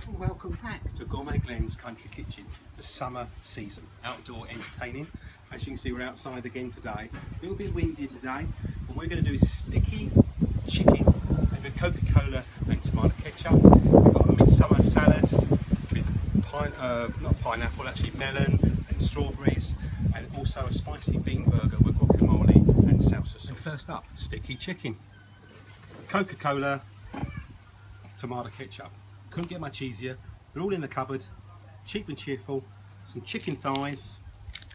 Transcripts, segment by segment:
and welcome back to Gourmet Glenn's Country Kitchen, the summer season, outdoor entertaining. As you can see, we're outside again today. A little bit windy today. What we're going to do is sticky chicken with Coca Cola and tomato ketchup. We've got a midsummer salad with not pineapple, actually melon and strawberries, and also a spicy bean burger with guacamole and salsa sauce. And first up, sticky chicken, Coca Cola, tomato ketchup. Couldn't get much easier. They're all in the cupboard, cheap and cheerful. Some chicken thighs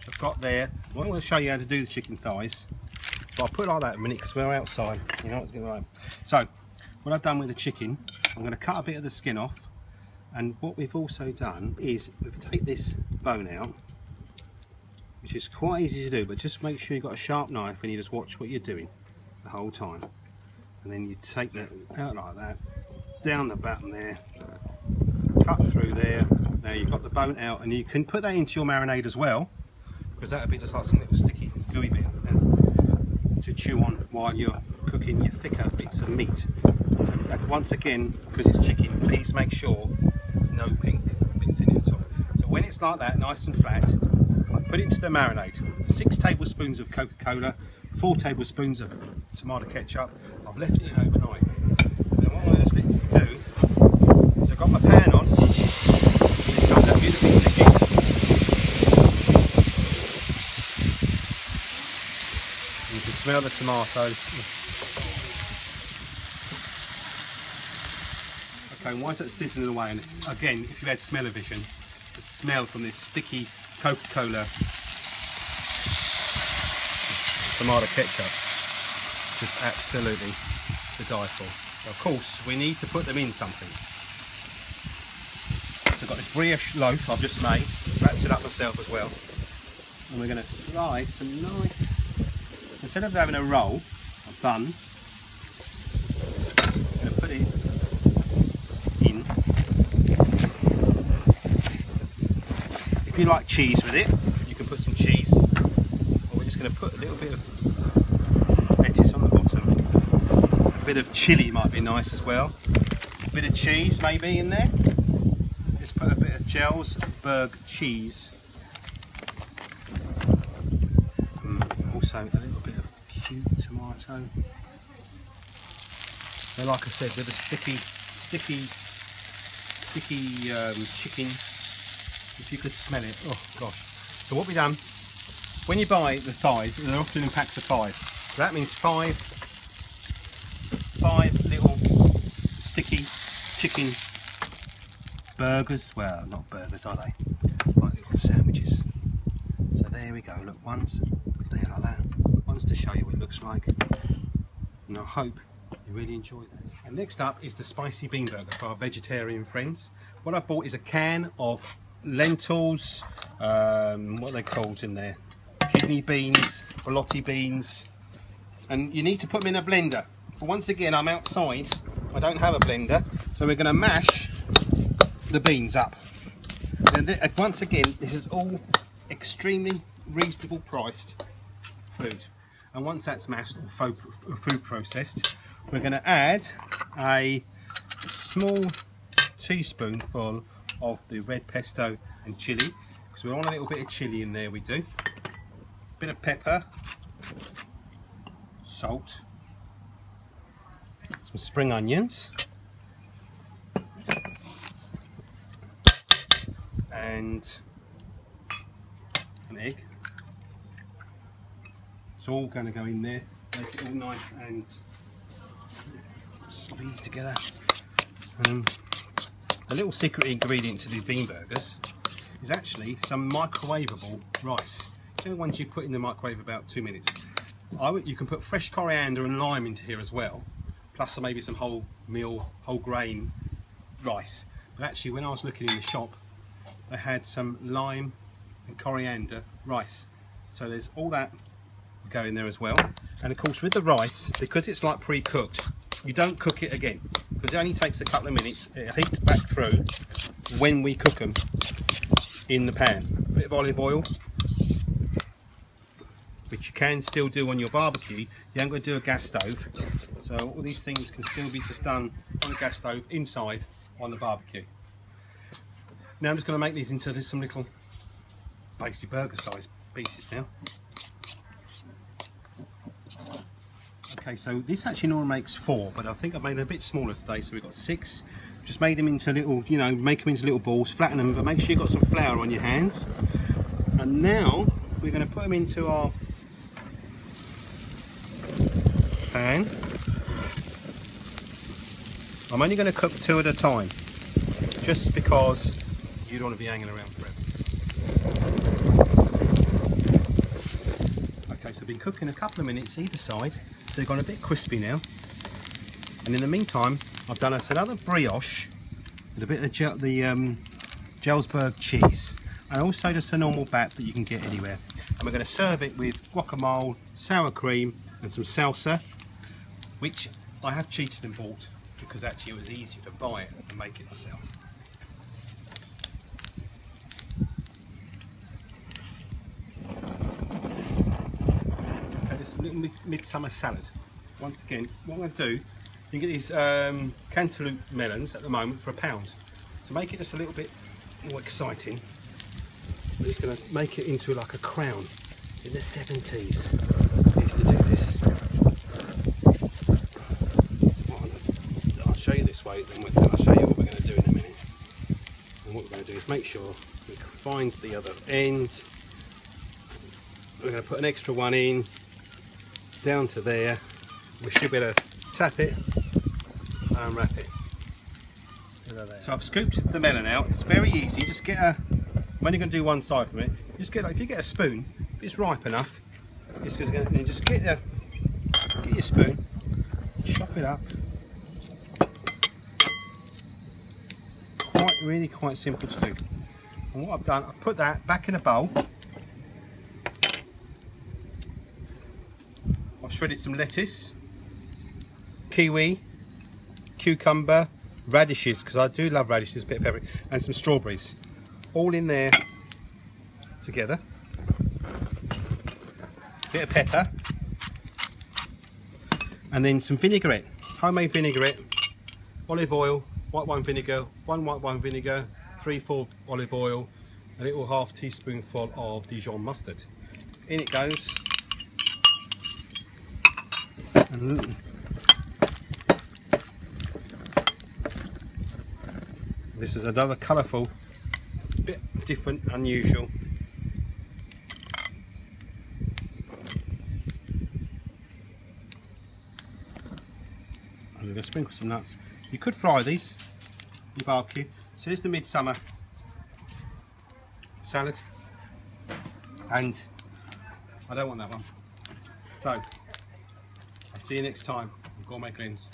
I've got there. Well, I'm going to show you how to do the chicken thighs, but I'll put it like that in a minute because we're outside. You know what's going on. So what I've done with the chicken, I'm going to cut a bit of the skin off, and what we've also done is we take this bone out, which is quite easy to do, but just make sure you've got a sharp knife and you just watch what you're doing the whole time. And then you take that out like that, down the bottom there, cut through there. Now you've got the bone out, and you can put that into your marinade as well, because that would be just like some little sticky gooey bit to chew on while you're cooking your thicker bits of meat. So once again, because it's chicken, please make sure there's no pink bits in it at all. So when it's like that, nice and flat, I put it into the marinade. 6 tablespoons of Coca Cola, 4 tablespoons of tomato ketchup. I've left it in overnight. And what I just do is I've got my pan on. It's got that beautiful sticky. You can smell the tomato. Okay, and once that's sizzling away, and again, if you had smell-o-vision, the smell from this sticky Coca Cola tomato ketchup, just absolutely to die for. Of course, we need to put them in something. So I've got this brioche loaf I've just made, wrapped it up myself as well, and we're going to slide some nice, instead of having a roll, a bun, I'm going to put it in. If you like cheese with it, you can put some cheese, or we're just going to put a little bit of lettuce on the bottom. A bit of chilli might be nice as well. A bit of cheese maybe in there. Just put a bit of Iceberg cheese. Also a little bit of cute tomato. So like I said, with a sticky chicken, if you could smell it, oh gosh. So what we've done, when you buy the thighs, they're often in packs of 5. So that means 5 little sticky chicken burgers. Well, not burgers, are they? Like little sandwiches. So there we go. Look, one's there like that. One's to show you what it looks like. And I hope you really enjoy that. And next up is the spicy bean burger for our vegetarian friends. What I bought is a can of lentils, what are they called in there? Kidney beans, borlotti beans, and you need to put them in a blender. But once again, I'm outside, I don't have a blender, so we're going to mash the beans up. And once again, this is all extremely reasonable priced food. And once that's mashed or food processed, we're going to add a small teaspoonful of the red pesto and chilli, because we want a little bit of chilli in there. We do a bit of pepper, salt, some spring onions, and an egg. It's all going to go in there, make it all nice and sloppy together. A little secret ingredient to these bean burgers is actually some microwavable rice. You know, the ones you put in the microwave about 2 minutes. You can put fresh coriander and lime into here as well, plus maybe some whole grain rice. But actually, when I was looking in the shop, they had some lime and coriander rice. So there's all that go in there as well. And of course, with the rice, because it's like pre-cooked, you don't cook it again, because it only takes a couple of minutes. It heats back through when we cook them in the pan. A bit of olive oil, which you can still do on your barbecue. You haven't got to do a gas stove, so all these things can still be just done on a gas stove inside on the barbecue. Now I'm just going to make these into some little basic burger size pieces now. Okay, so this actually normally makes 4, but I think I've made it a bit smaller today, so we've got 6. Just made them into little, you know, make them into little balls, flatten them, but make sure you've got some flour on your hands. And now we're going to put them into our pan. I'm only going to cook 2 at a time, just because you don't want to be hanging around forever. Okay, so I've been cooking a couple of minutes either side, so they've gone a bit crispy now. And in the meantime, I've done us another brioche with a bit of the Iceberg cheese, and also just a normal bat that you can get anywhere. And we're going to serve it with guacamole, sour cream, and some salsa, which I have cheated and bought because actually it was easier to buy it and make it myself. Okay, this is a little midsummer salad. Once again, what I'm going to do, you can get these Cantalope melons at the moment for £1. To make it just a little bit more exciting, we're just going to make it into like a crown. In the 70s, they used to do this. So I'll show you this way, then I'll show you what we're going to do in a minute. And what we're going to do is make sure we find the other end. We're going to put an extra one in, down to there. We should be able to tap it and wrap it. So I've scooped the melon out. It's very easy. Just get a, I'm only going to do one side from it. Just get, like, if you get a spoon, if it's ripe enough, it's just going to, just get your spoon, chop it up. Really quite simple to do. And what I've done, I've put that back in a bowl. I've shredded some lettuce, kiwi, cucumber, radishes, because I do love radishes, a bit of pepper, and some strawberries, all in there together. Bit of pepper, and then some vinaigrette, homemade vinaigrette, olive oil, white wine vinegar, 1 white wine vinegar, 3/4 olive oil, a little ½ teaspoonful of Dijon Mustard. In it goes. And this is another colourful, bit different, unusual. I'm going to sprinkle some nuts. You could fry these, you barbecue. So here's the midsummer salad, and I don't want that one. So I'll see you next time on Gourmet Glens.